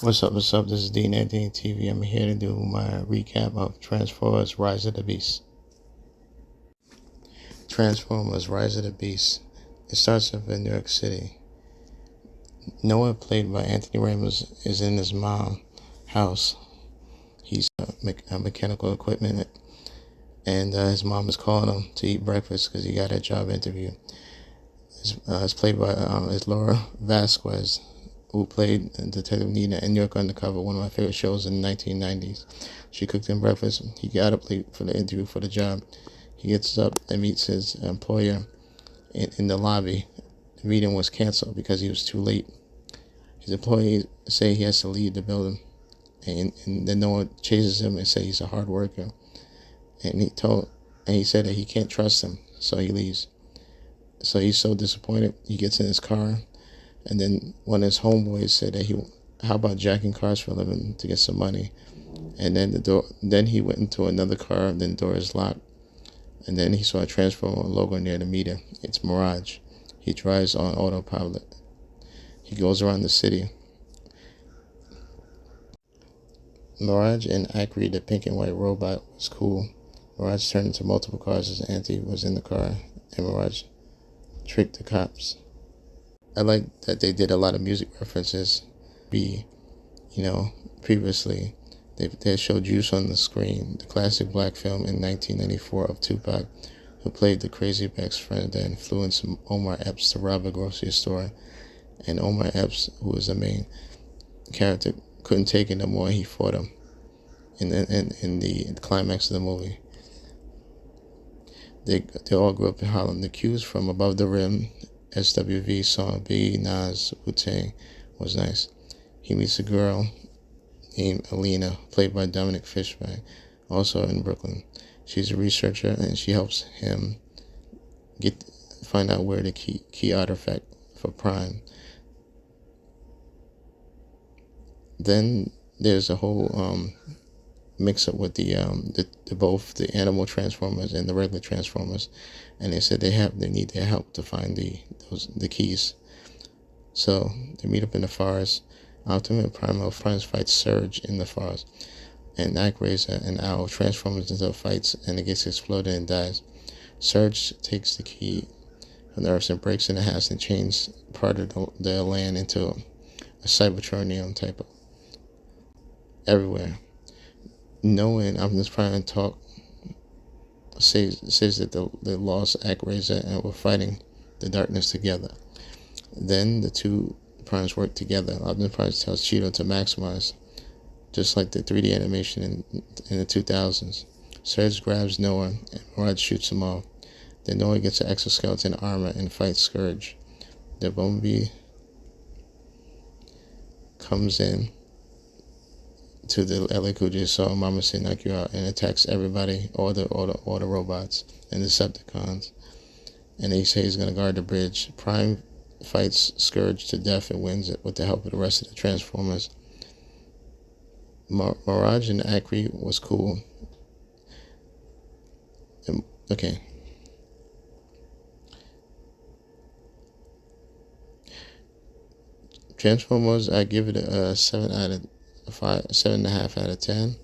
What's up, what's up? This is Dean Anthony TV. I'm here to do my recap of Transformers Rise of the Beast. Transformers Rise of the Beast. It starts off in New York City. Noah, played by Anthony Ramos, is in his mom's house. He's a mechanical equipment, and his mom is calling him to eat breakfast because he got a job interview. It's played by Laura Vasquez, who played Detective Nina in New York Undercover, one of my favorite shows in the 1990s. She cooked him breakfast. He got up late for the interview for the job. He gets up and meets his employer in the lobby. The meeting was canceled because he was too late. His employees say he has to leave the building, and then Noah chases him and says he's a hard worker. And he said that he can't trust him, so he leaves. So he's so disappointed. He gets in his car. And then one of his homeboys said that how about jacking cars for a living to get some money? And then he went into another car, then the door is locked. And then he saw a Transformer logo near the meter. It's Mirage. He drives on autopilot. He goes around the city. Mirage and Acri, the pink and white robot, was cool. Mirage turned into multiple cars as Anthony was in the car, and Mirage tricked the cops. I like that they did a lot of music references. Previously, they showed Juice on the screen, the classic black film in 1994 of Tupac, who played the crazy best friend that influenced Omar Epps to rob a grocery store. And Omar Epps, who was the main character, couldn't take it no more. He fought him in the climax of the movie. They all grew up in Harlem. The cues from Above the Rim, SWV song, Biggie, Nas, Wu-Tang was nice. He meets a girl named Alina, played by Dominic Fishback, also in Brooklyn. She's a researcher, and she helps him find out where the key artifact for Prime. Then there's a whole mix up with both the animal Transformers and the regular Transformers, and they said they need their help to find the keys. So they meet up in the forest. Optimus Prime fights Surge in the forest, and Acraiser and Owl transforms into fights, and it gets exploded and dies. Surge takes the key from the Earth and breaks in the house and changes part of the land into a Cybertronium type of everywhere. Knowing Optimus Prime says that they lost Acraiser and were fighting the darkness together. Then the two Primes work together. Optimus Prime tells Cheeto to maximize, just like the 3D animation in the 2000s. Surge grabs Noah and Mirage shoots him off. Then Noah gets an exoskeleton armor and fights Scourge. The Bumblebee comes in to the LA Cool J song Mama Say Knock You Out and attacks everybody, all the robots and Decepticons. And they say he's gonna guard the bridge. Prime fights Scourge to death and wins it with the help of the rest of the Transformers. Mirage and Acri was cool. Okay. Transformers, I give it a 7.5 out of 10.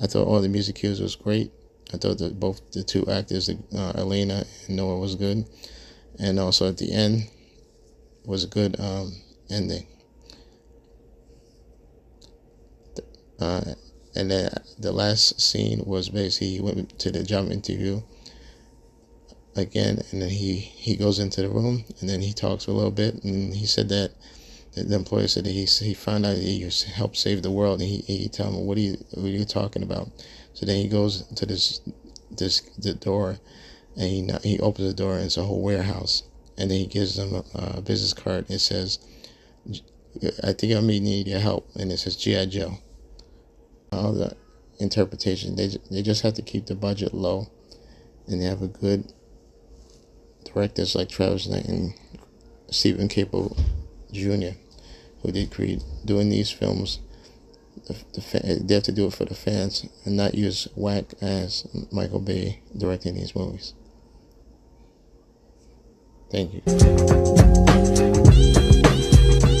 I thought all the music cues was great. I thought that both the two actors, Elena and Noah, was good, and also at the end was a good ending. And then the last scene was basically he went to the job interview again, and then he goes into the room and then he talks a little bit, and he said that the employer said that he found out he helped save the world, and he told him, what are you talking about? So then he goes to the door, and he opens the door, and it's a whole warehouse, and then he gives them a business card. It says, I think I may need your help, and it says G.I. Joe. All the interpretation, they just have to keep the budget low, and they have a good directors like Travis Knight and Stephen Caple Jr., who did Creed. Doing these films, they have to do it for the fans and not use whack ass Michael Bay directing these movies. Thank you.